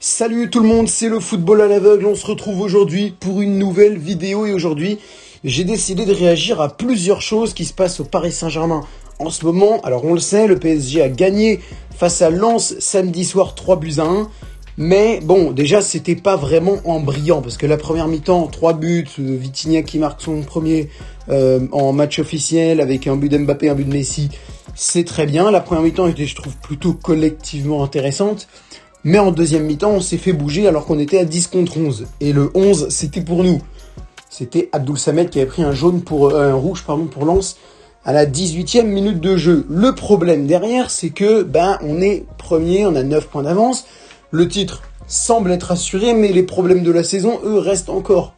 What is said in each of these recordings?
Salut tout le monde, c'est le football à l'aveugle, on se retrouve aujourd'hui pour une nouvelle vidéo et aujourd'hui j'ai décidé de réagir à plusieurs choses qui se passent au Paris Saint-Germain en ce moment. Alors on le sait, le PSG a gagné face à Lens samedi soir 3-1, mais bon déjà c'était pas vraiment brillant parce que la première mi-temps, 3 buts, Vitinha qui marque son premier en match officiel avec un but d'Mbappé, un but de Messi, c'est très bien. La première mi-temps était je trouve plutôt collectivement intéressante. Mais en deuxième mi-temps, on s'est fait bouger alors qu'on était à 10 contre 11. Et le 11, c'était pour nous. C'était Abdoul Samed qui avait pris un rouge pour Lens à la 18e minute de jeu. Le problème derrière, c'est que on est premier, on a 9 points d'avance. Le titre semble être assuré, mais les problèmes de la saison, eux, restent encore.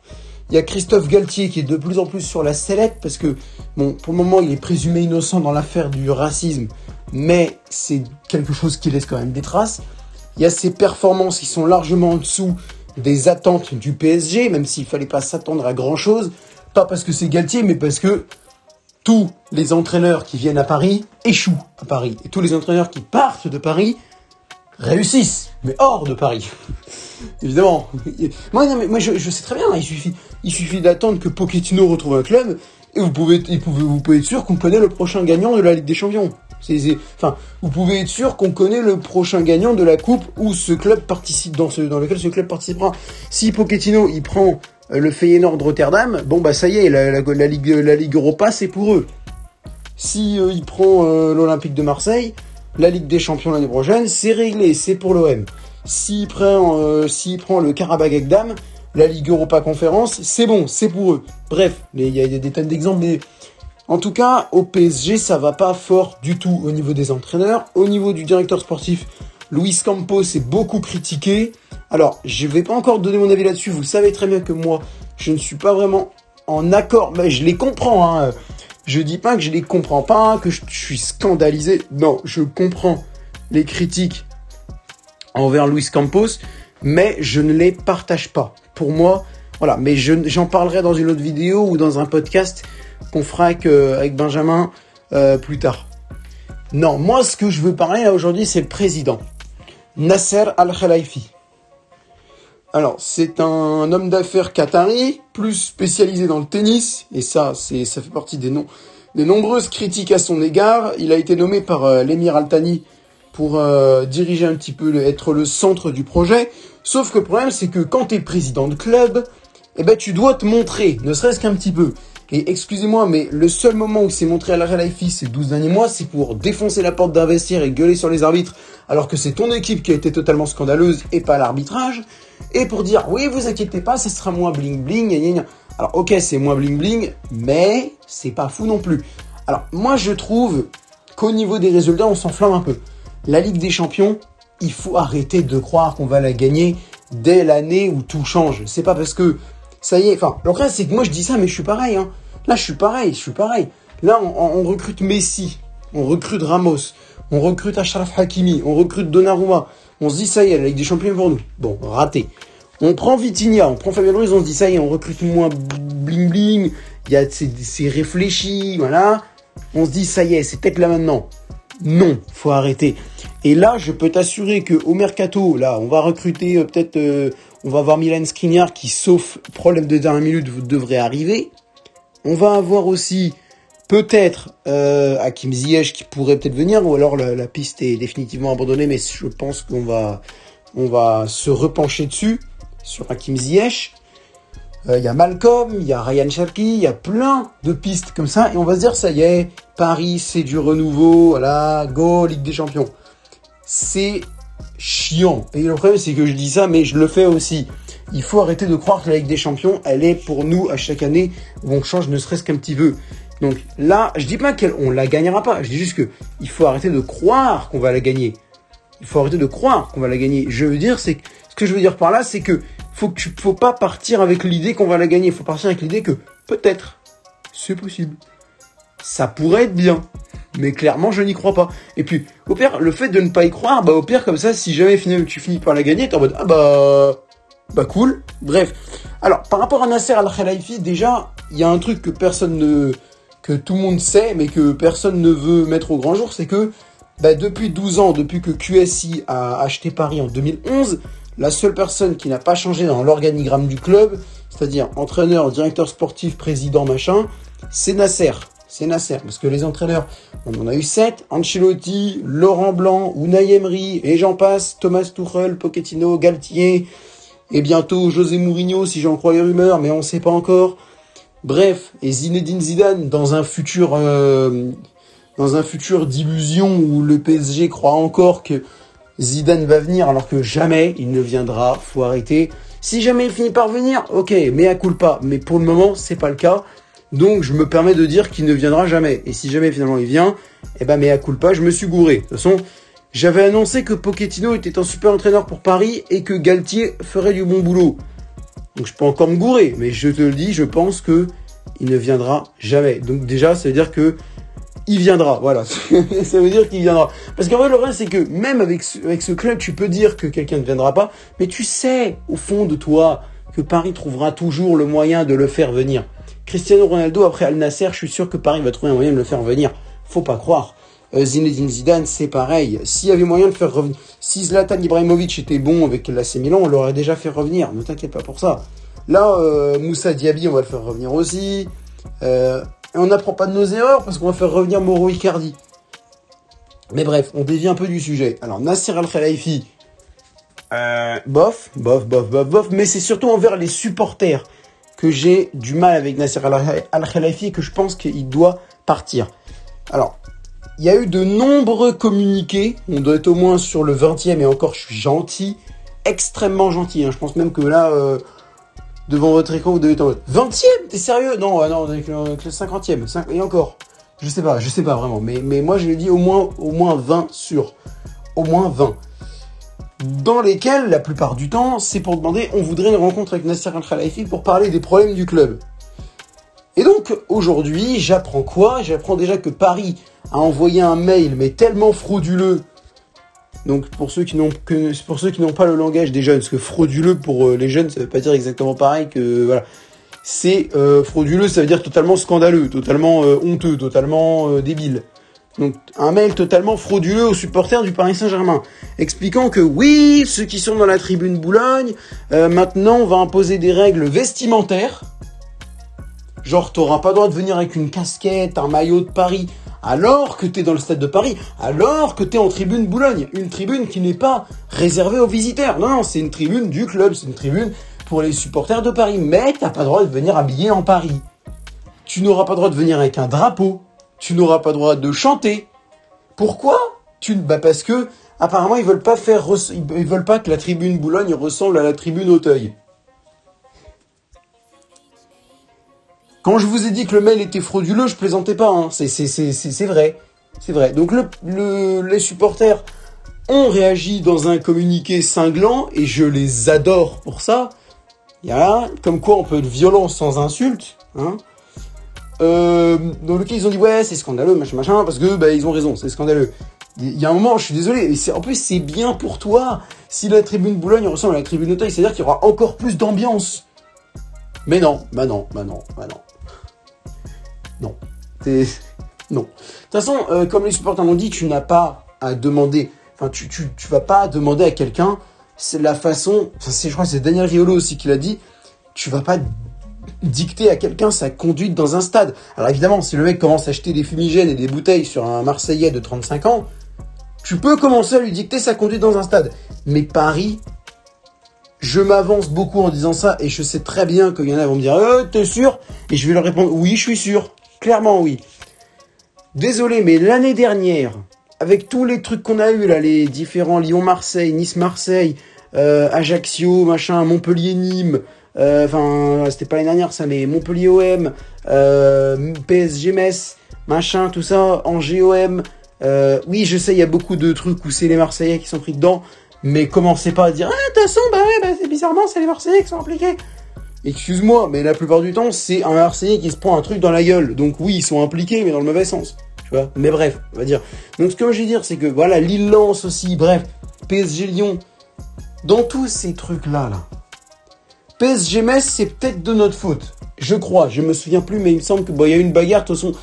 Il y a Christophe Galtier qui est de plus en plus sur la sellette parce que, bon, pour le moment, il est présumé innocent dans l'affaire du racisme, mais c'est quelque chose qui laisse quand même des traces. Il y a ces performances qui sont largement en dessous des attentes du PSG, même s'il fallait pas s'attendre à grand chose. Pas parce que c'est Galtier, mais parce que tous les entraîneurs qui viennent à Paris échouent à Paris. Et tous les entraîneurs qui partent de Paris réussissent, mais hors de Paris. Évidemment. Moi, je sais très bien, il suffit d'attendre que Pochettino retrouve un club, et vous pouvez être sûr qu'on connaît le prochain gagnant de la Ligue des Champions. Vous pouvez être sûr qu'on connaît le prochain gagnant de la coupe où ce club participe, dans lequel ce club participera. Si Pochettino, il prend le Feyenoord de Rotterdam, ça y est, la Ligue Europa, c'est pour eux. Si il prend l'Olympique de Marseille, la Ligue des Champions l'année prochaine, c'est réglé, c'est pour l'OM. S'il prend le Qarabag Agdam, la Ligue Europa Conférence, c'est bon, c'est pour eux. Bref, il y a des tonnes d'exemples, mais en tout cas, au PSG, ça va pas fort du tout au niveau des entraîneurs. Au niveau du directeur sportif, Luis Campos est beaucoup critiqué. Alors, je vais pas encore donner mon avis là-dessus. Vous savez très bien que moi, je ne suis pas vraiment en accord. Mais je les comprends, hein. Je dis pas que je les comprends pas, que je suis scandalisé. Non, je comprends les critiques envers Luis Campos, mais je ne les partage pas. Pour moi, voilà. Mais j'en parlerai dans une autre vidéo ou dans un podcast qu'on fera avec Benjamin plus tard. Non, moi ce que je veux parler là aujourd'hui, c'est le président Nasser Al-Khelaifi. Alors, c'est un homme d'affaires qatari, plus spécialisé dans le tennis, et ça fait partie des nombreuses critiques à son égard. Il a été nommé par l'émir Al-Thani pour diriger un petit peu, être le centre du projet. Sauf que le problème, c'est que quand t'es président de club, tu dois te montrer, ne serait-ce qu'un petit peu. Et excusez-moi, mais le seul moment où c'est montré à la Khelaifi ces 12 derniers mois, c'est pour défoncer la porte d'investir et gueuler sur les arbitres, alors que c'est ton équipe qui a été totalement scandaleuse et pas l'arbitrage, et pour dire, oui, vous inquiétez pas, ça sera moins bling-bling, gna gna gna. Alors, ok, c'est moins bling-bling, mais c'est pas fou non plus. Alors, moi, je trouve qu'au niveau des résultats, on s'enflamme un peu. La Ligue des Champions, il faut arrêter de croire qu'on va la gagner dès l'année où tout change. C'est pas parce que ça y est, le problème c'est que moi je dis ça, mais je suis pareil, hein. Là, je suis pareil. Là, on recrute Messi, on recrute Ramos, on recrute Achraf Hakimi, on recrute Donnarumma. On se dit, ça y est, la Ligue des Champions est pour nous. Bon, raté. On prend Vitinha, on prend Fabien Ruiz, on se dit, ça y est, on recrute moins bling-bling, c'est réfléchi, voilà. On se dit, ça y est, c'est peut-être là maintenant. Non, faut arrêter. Et là, je peux t'assurer que au mercato, là, on va recruter on va avoir Milan Skriniar qui, sauf problème de dernière minute, devrait arriver. On va avoir aussi peut-être Hakim Ziyech qui pourrait peut-être venir, ou alors la piste est définitivement abandonnée, mais je pense qu'on va se repencher dessus sur Hakim Ziyech. Il y a Malcolm, il y a Ryan Cherki, il y a plein de pistes comme ça, et on va se dire, ça y est, Paris, c'est du renouveau, voilà, go, Ligue des Champions. C'est chiant. Et le problème, c'est que je dis ça, mais je le fais aussi. Il faut arrêter de croire que la Ligue des Champions, elle est pour nous à chaque année, où on change ne serait-ce qu'un petit peu. Donc là, je dis pas qu'on la gagnera pas, je dis juste que il faut arrêter de croire qu'on va la gagner. Il faut arrêter de croire qu'on va la gagner. Ce que je veux dire par là, c'est que faut pas partir avec l'idée qu'on va la gagner. Il faut partir avec l'idée que peut-être c'est possible. Ça pourrait être bien. Mais clairement, je n'y crois pas. Et puis, au pire, le fait de ne pas y croire, au pire, comme ça, si jamais tu finis par la gagner, t'es en mode, cool. Bref. Alors, par rapport à Nasser Al-Khelaifi, déjà, il y a un truc que que tout le monde sait, mais que personne ne veut mettre au grand jour, c'est que, depuis 12 ans, depuis que QSI a acheté Paris en 2011, la seule personne qui n'a pas changé dans l'organigramme du club, c'est-à-dire entraîneur, directeur sportif, président, machin, c'est Nasser. C'est Nasser, parce que les entraîneurs, on en a eu 7, Ancelotti, Laurent Blanc, Unai Emery, et j'en passe, Thomas Tuchel, Pochettino, Galtier, et bientôt José Mourinho, si j'en crois les rumeurs, mais on ne sait pas encore. Bref, et Zinedine Zidane, dans un futur d'illusion où le PSG croit encore que Zidane va venir, alors que jamais il ne viendra, faut arrêter. Si jamais il finit par venir, ok, mea culpa, mais pour le moment, c'est pas le cas. Donc je me permets de dire qu'il ne viendra jamais. Et si jamais finalement il vient, eh ben mea culpa, je me suis gouré. De toute façon, j'avais annoncé que Pochettino était un super entraîneur pour Paris et que Galtier ferait du bon boulot. Donc je peux encore me gourer, mais je te le dis, je pense que il ne viendra jamais. Donc déjà, ça veut dire que il viendra, voilà. Ça veut dire qu'il viendra. Parce qu'en vrai, le reste, c'est que même avec ce club, tu peux dire que quelqu'un ne viendra pas, mais tu sais, au fond de toi, que Paris trouvera toujours le moyen de le faire venir. Cristiano Ronaldo, après Al Nasser, je suis sûr que Paris va trouver un moyen de le faire venir. Faut pas croire. Zinedine Zidane, c'est pareil. S'il y avait moyen de faire revenir... Si Zlatan Ibrahimovic était bon avec l'AC Milan, on l'aurait déjà fait revenir. Ne t'inquiète pas pour ça. Là, Moussa Diaby, on va le faire revenir aussi. Et on n'apprend pas de nos erreurs parce qu'on va faire revenir Mauro Icardi. Mais bref, on dévie un peu du sujet. Alors, Nasser Al-Khelaifi, bof. Mais c'est surtout envers les supporters que j'ai du mal avec Nasser Al-Khelaifi et que je pense qu'il doit partir. Alors, il y a eu de nombreux communiqués. On doit être au moins sur le 20e et encore, je suis gentil. Extrêmement gentil. Hein. Je pense même que là... devant votre écran, vous devez être en mode 20e, t'es sérieux? Non, avec le 50e, et encore. Je sais pas vraiment, mais moi je l'ai dit au moins 20 sur. Au moins 20. Dans lesquels, la plupart du temps, c'est pour demander, on voudrait une rencontre avec Nasser Al-Khelaifi pour parler des problèmes du club. Et donc, aujourd'hui, j'apprends quoi? J'apprends déjà que Paris a envoyé un mail, mais tellement frauduleux. Donc pour ceux qui n'ont pas le langage des jeunes, parce que frauduleux pour les jeunes, ça veut pas dire exactement pareil que voilà. C'est frauduleux, ça veut dire totalement scandaleux, totalement honteux, totalement débile. Donc un mail totalement frauduleux aux supporters du Paris Saint-Germain, expliquant que oui, ceux qui sont dans la tribune Boulogne, maintenant on va imposer des règles vestimentaires. Genre t'auras pas le droit de venir avec une casquette, un maillot de Paris. Alors que t'es dans le stade de Paris, alors que t'es en tribune Boulogne, une tribune qui n'est pas réservée aux visiteurs. Non, c'est une tribune du club, c'est une tribune pour les supporters de Paris. Mais t'as pas le droit de venir habillé en Paris. Tu n'auras pas le droit de venir avec un drapeau. Tu n'auras pas le droit de chanter. Pourquoi? Parce que apparemment ils veulent pas que la tribune Boulogne ressemble à la tribune Auteuil. Quand je vous ai dit que le mail était frauduleux, je plaisantais pas, hein. C'est vrai. C'est vrai. Donc les supporters ont réagi dans un communiqué cinglant et je les adore pour ça. Il y a comme quoi on peut être violent sans insulte, hein. Dans lequel ils ont dit ouais c'est scandaleux machin parce que ils ont raison, c'est scandaleux. Il y a un moment, je suis désolé, mais en plus c'est bien pour toi. Si la tribune Boulogne ressemble à la tribune Auteuil, c'est-à-dire qu'il y aura encore plus d'ambiance. Mais non. Non. De toute façon, comme les supporters l'ont dit, tu n'as pas à demander. Enfin, tu vas pas demander à quelqu'un. C'est la façon. Enfin, je crois que c'est Daniel Riolo aussi qui l'a dit. Tu vas pas dicter à quelqu'un sa conduite dans un stade. Alors évidemment, si le mec commence à acheter des fumigènes et des bouteilles sur un Marseillais de 35 ans, tu peux commencer à lui dicter sa conduite dans un stade. Mais Paris, je m'avance beaucoup en disant ça et je sais très bien qu'il y en a qui vont me dire t'es sûr? Et je vais leur répondre oui, je suis sûr. Clairement oui. Désolé, mais l'année dernière, avec tous les trucs qu'on a eu là, les différents Lyon-Marseille, Nice-Marseille, Ajaccio, machin, Montpellier-Nîmes, c'était pas l'année dernière ça, mais Montpellier-OM, PSG-Metz, machin, tout ça, Angers-OM. Oui, je sais, il y a beaucoup de trucs où c'est les Marseillais qui sont pris dedans, mais commencez pas à dire de toute façon, c'est bizarrement, c'est les Marseillais qui sont impliqués. Excuse-moi, mais la plupart du temps, c'est un Marseillais qui se prend un truc dans la gueule. Donc oui, ils sont impliqués, mais dans le mauvais sens. Tu vois. Mais bref, on va dire. Donc ce que je veux dire, c'est que voilà, Lille-Lens aussi, bref, PSG-Lyon. Dans tous ces trucs-là, PSG-Metz, c'est peut-être de notre faute. Je crois, je me souviens plus, mais il me semble que il y a eu une bagarre. De toute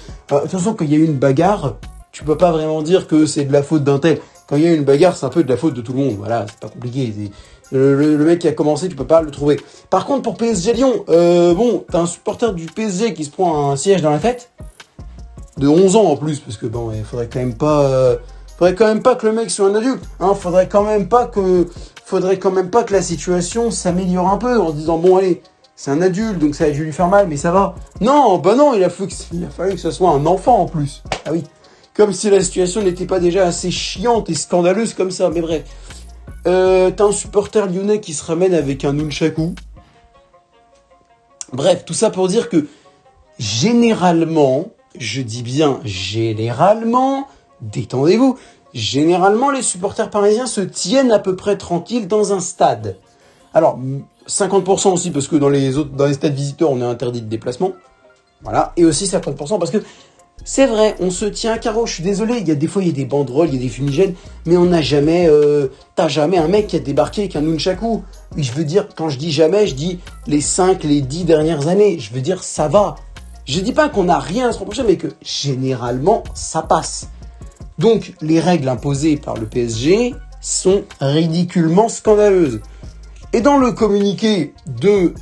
façon, qu'il y a eu une bagarre, tu peux pas vraiment dire que c'est de la faute d'un tel. quand il y a une bagarre, c'est un peu de la faute de tout le monde. Voilà, c'est pas compliqué. Le mec qui a commencé, tu peux pas le trouver. Par contre, pour PSG Lyon, bon, t'as un supporter du PSG qui se prend un siège dans la tête, de 11 ans en plus, parce que bon, il faudrait quand même pas que le mec soit un adulte. Hein, faudrait quand même pas que la situation s'améliore un peu en se disant bon allez, c'est un adulte, donc ça a dû lui faire mal, mais ça va. Non, bah non, il a fallu que ce soit un enfant en plus. Ah oui. Comme si la situation n'était pas déjà assez chiante et scandaleuse comme ça, mais bref. T'as un supporter lyonnais qui se ramène avec un nunchaku. Bref, tout ça pour dire que généralement, je dis bien généralement, détendez-vous, généralement les supporters parisiens se tiennent à peu près tranquilles dans un stade. Alors, 50% aussi parce que dans les stades visiteurs, on est interdit de déplacement. Voilà, et aussi 50% parce que c'est vrai, on se tient carreau, je suis désolé, il y a des des banderoles, il y a des fumigènes, mais on n'a jamais, t'as jamais un mec qui a débarqué avec un nunchaku. Oui, je veux dire, quand je dis jamais, je dis les 5, les 10 dernières années, je veux dire, ça va. Je dis pas qu'on n'a rien à se reprocher, mais que généralement, ça passe. Donc, les règles imposées par le PSG sont ridiculement scandaleuses. Et dans le communiqué du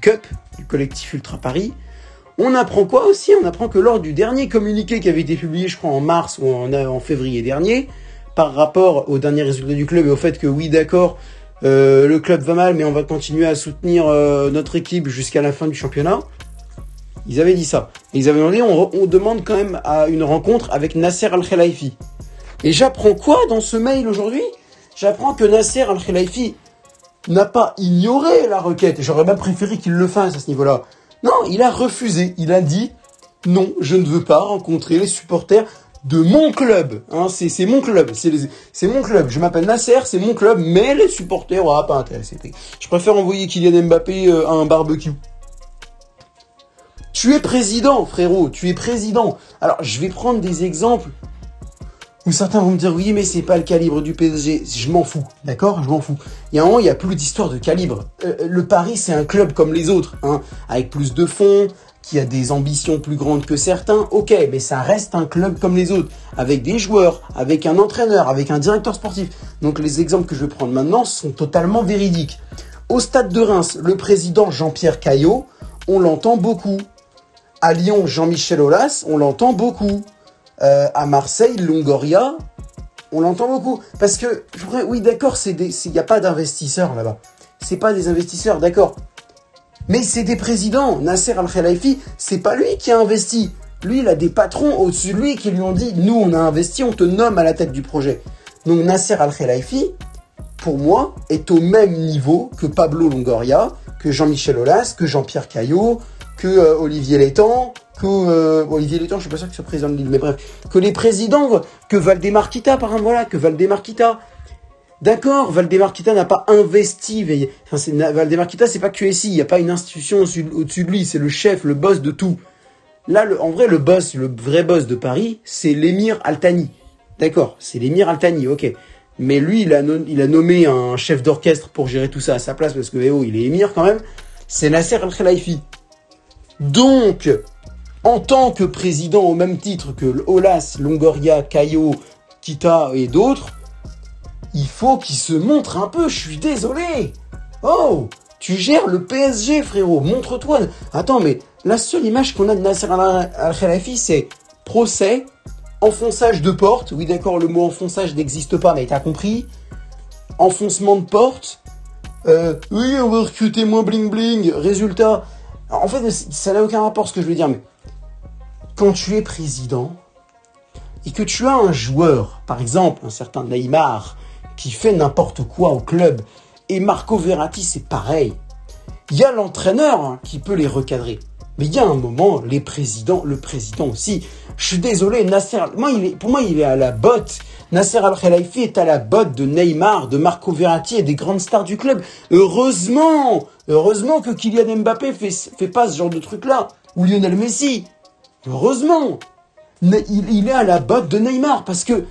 CUP, du collectif Ultra Paris, on apprend quoi aussi? On apprend que lors du dernier communiqué qui avait été publié, je crois, en mars ou en février dernier, par rapport aux derniers résultats du club et au fait que oui, d'accord, le club va mal, mais on va continuer à soutenir notre équipe jusqu'à la fin du championnat. Ils avaient dit ça. Et ils avaient demandé, on demande quand même à une rencontre avec Nasser Al-Khelaifi. Et j'apprends quoi dans ce mail aujourd'hui? J'apprends que Nasser Al-Khelaifi n'a pas ignoré la requête. J'aurais même préféré qu'il le fasse à ce niveau-là. Non, il a refusé. Il a dit non, je ne veux pas rencontrer les supporters de mon club. Hein, c'est mon club. C'est mon club. Je m'appelle Nasser, c'est mon club, mais les supporters, pas intéressés. Je préfère envoyer Kylian Mbappé à un barbecue. Tu es président, frérot. Tu es président. Alors, je vais prendre des exemples où certains vont me dire oui, mais c'est pas le calibre du PSG. Je m'en fous, d'accord? Je m'en fous. Il y a un moment, il y a plus d'histoire de calibre. Le Paris, c'est un club comme les autres, hein, avec plus de fonds, qui a des ambitions plus grandes que certains. Ok, mais ça reste un club comme les autres, avec des joueurs, avec un entraîneur, avec un directeur sportif. Donc les exemples que je vais prendre maintenant sont totalement véridiques. Au stade de Reims, le président Jean-Pierre Caillot, on l'entend beaucoup. À Lyon, Jean-Michel Aulas, on l'entend beaucoup. À Marseille, Longoria, on l'entend beaucoup. Parce que, oui, d'accord, il n'y a pas d'investisseurs là-bas. C'est pas des investisseurs, d'accord. Mais c'est des présidents. Nasser Al-Khelaifi, c'est pas lui qui a investi. Lui, il a des patrons au-dessus de lui qui lui ont dit, nous, on a investi, on te nomme à la tête du projet. Donc Nasser Al-Khelaifi, pour moi, est au même niveau que Pablo Longoria, que Jean-Michel Aulas, que Jean-Pierre Caillot, que Olivier Létang, Olivier Létang, je suis pas sûr que ce soit président de Lille, mais bref, que les présidents, que Valdemar Kita, par exemple, voilà, que Valdemar Kita. D'accord, Valdemar Kita n'a pas investi, Valdemar Kita, c'est pas QSI, il n'y a pas une institution au-dessus de lui, c'est le chef, le boss de tout. Là, en vrai, le vrai boss de Paris, c'est l'émir Al-Thani. D'accord, c'est l'émir Al-Thani, ok. Mais lui, il a nommé un chef d'orchestre pour gérer tout ça à sa place, parce que, il est émir quand même. C'est Nasser Al-Khelaifi. Donc, en tant que président au même titre que Aulas, Longoria, Caillot, Kita et d'autres, il faut qu'il se montre un peu, je suis désolé. Oh, tu gères le PSG, frérot, montre-toi. Attends, mais la seule image qu'on a de Nasser Al-Khelaifi, c'est procès, enfonçage de porte. Oui, d'accord, le mot enfonçage n'existe pas, mais t'as compris. Enfoncement de porte. Oui, on va recruter moins bling-bling. Résultat, en fait, ça n'a aucun rapport ce que je veux dire, mais quand tu es président et que tu as un joueur, par exemple, un certain Neymar, qui fait n'importe quoi au club, et Marco Verratti, c'est pareil. Il y a l'entraîneur qui peut les recadrer. Mais il y a un moment, le président aussi. Je suis désolé, pour moi, il est à la botte. Nasser Al-Khelaifi est à la botte de Neymar, de Marco Verratti et des grandes stars du club. Heureusement que Kylian Mbappé fait pas ce genre de truc-là. Ou Lionel Messi. Heureusement. Il est à la botte de Neymar parce que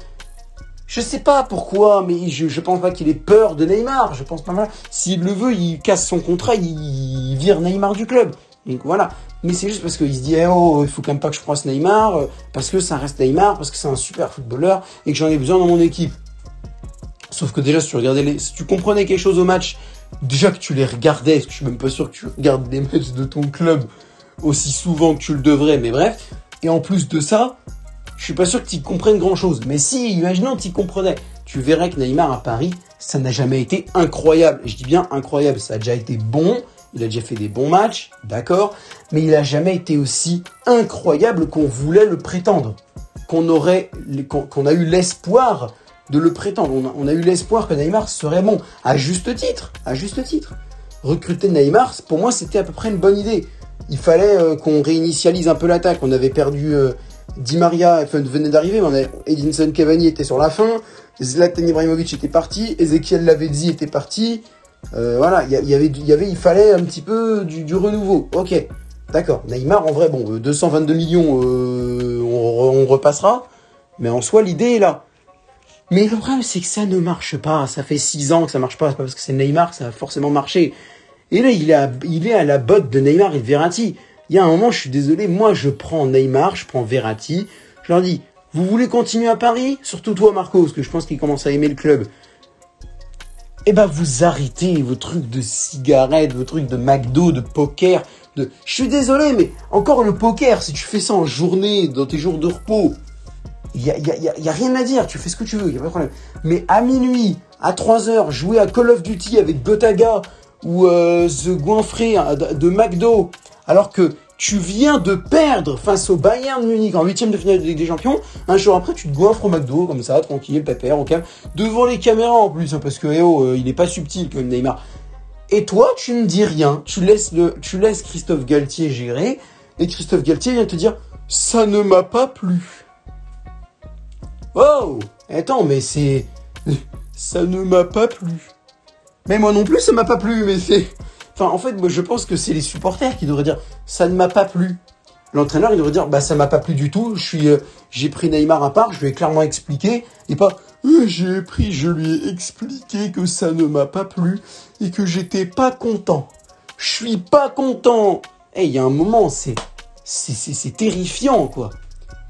je sais pas pourquoi, mais je pense pas qu'il ait peur de Neymar. Je pense pas mal. S'il le veut, il casse son contrat, il vire Neymar du club. Donc voilà. Mais c'est juste parce qu'il se dit, oh, il faut quand même pas que je froisse Neymar, parce que ça reste Neymar, parce que c'est un super footballeur et que j'en ai besoin dans mon équipe. Sauf que déjà, si tu comprenais quelque chose au match, déjà que tu les regardais, parce que je suis même pas sûr que tu regardes des matchs de ton club aussi souvent que tu le devrais, mais bref. Et en plus de ça, je suis pas sûr que tu comprennes grand chose. Mais si, imaginons que tu comprenais, tu verrais que Neymar à Paris, ça n'a jamais été incroyable. Et je dis bien incroyable, ça a déjà été bon, il a déjà fait des bons matchs, d'accord, mais il a jamais été aussi incroyable qu'on voulait le prétendre, qu'on a eu l'espoir de le prétendre. On a eu l'espoir que Neymar serait bon, à juste titre. Recruter Neymar, pour moi, c'était à peu près une bonne idée. Il fallait qu'on réinitialise un peu l'attaque. On avait perdu Di Maria, venait d'arriver, mais Edinson Cavani était sur la fin, Zlatan Ibrahimovic était parti, Ezequiel Lavezzi était parti. Voilà, il fallait un petit peu du renouveau. Ok, d'accord. Neymar, en vrai, bon, 222 millions, on repassera. Mais en soi, l'idée est là. Mais le problème, c'est que ça ne marche pas. Ça fait 6 ans que ça marche pas. C'est pas parce que c'est Neymar que ça va forcément marcher. Et là, il est à la botte de Neymar et de Verratti. Il y a un moment, je suis désolé, moi, je prends Neymar, je prends Verratti. Je leur dis, vous voulez continuer à Paris? Surtout toi, Marco, parce que je pense qu'il commence à aimer le club. Eh ben, vous arrêtez vos trucs de cigarettes, vos trucs de McDo, de poker. Je suis désolé, mais encore le poker, si tu fais ça en journée, dans tes jours de repos, il y a rien à dire, tu fais ce que tu veux, il y a pas de problème. Mais à minuit, à 3h, jouer à Call of Duty avec Gotaga ou The Goinfré de McDo, alors que tu viens de perdre face au Bayern Munich en 8e de finale de Ligue des Champions, un jour après tu te goinfres au McDo, comme ça, tranquille, pépère, au calme, devant les caméras en plus, hein, parce que il est pas subtil comme Neymar. Et toi, tu ne dis rien, tu laisses Christophe Galtier gérer, et Christophe Galtier vient te dire, ça ne m'a pas plu. Oh, attends, mais ça ne m'a pas plu. Mais moi non plus, ça m'a pas plu, mais c'est... Enfin, en fait, moi, je pense que c'est les supporters qui devraient dire « ça ne m'a pas plu ». L'entraîneur, il devrait dire « bah, ça m'a pas plu du tout, j'ai pris Neymar à part, je lui ai clairement expliqué, et pas « je lui ai expliqué que ça ne m'a pas plu et que j'étais pas content. Je suis pas content ». Eh, il y a un moment, c'est terrifiant, quoi.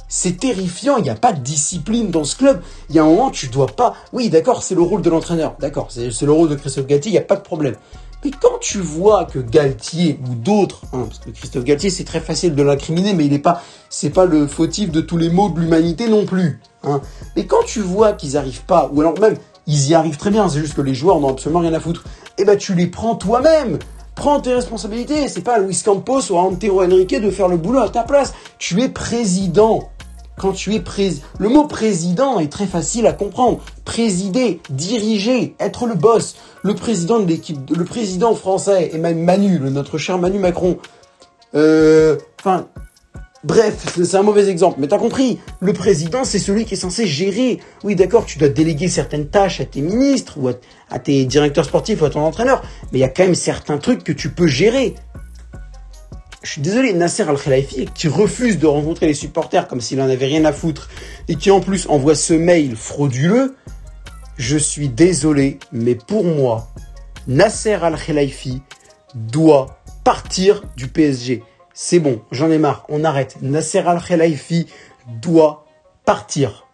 C'est terrifiant, il n'y a pas de discipline dans ce club. Il y a un moment, tu dois pas... Oui, d'accord, c'est le rôle de l'entraîneur. D'accord, c'est le rôle de Christophe Galtier, il n'y a pas de problème. Mais quand tu vois que Galtier ou d'autres, parce que Christophe Galtier, c'est très facile de l'incriminer, mais c'est pas le fautif de tous les maux de l'humanité non plus. Mais quand tu vois qu'ils arrivent pas, ou alors même, ils y arrivent très bien, c'est juste que les joueurs n'ont absolument rien à foutre, eh ben tu les prends toi-même. Prends tes responsabilités. C'est pas à Luis Campos ou à Antero Henrique de faire le boulot à ta place. Tu es président. Quand tu es le mot président est très facile à comprendre. Présider, diriger, être le boss. Le président de l'équipe, le président français, et même notre cher Manu Macron. Bref, c'est un mauvais exemple. Mais t'as compris, le président, c'est celui qui est censé gérer. Oui, d'accord, tu dois déléguer certaines tâches à tes ministres ou à tes directeurs sportifs ou à ton entraîneur. Mais il y a quand même certains trucs que tu peux gérer. Je suis désolé, Nasser Al-Khelaifi, qui refuse de rencontrer les supporters comme s'il en avait rien à foutre et qui en plus envoie ce mail frauduleux, je suis désolé, mais pour moi, Nasser Al-Khelaifi doit partir du PSG. C'est bon, j'en ai marre, on arrête. Nasser Al-Khelaifi doit partir.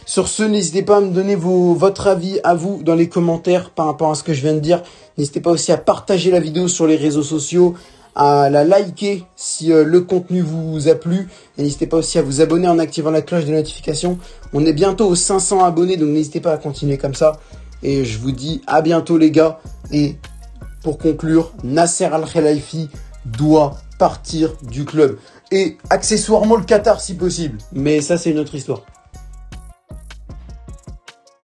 Sur ce, n'hésitez pas à me donner votre avis à vous dans les commentaires par rapport à ce que je viens de dire. N'hésitez pas aussi à partager la vidéo sur les réseaux sociaux, à la liker si le contenu vous a plu. Et n'hésitez pas aussi à vous abonner en activant la cloche de notification. On est bientôt aux 500 abonnés, donc n'hésitez pas à continuer comme ça. Et je vous dis à bientôt les gars. Et pour conclure, Nasser Al-Khelaifi doit partir du club. Et accessoirement le Qatar si possible. Mais ça c'est une autre histoire.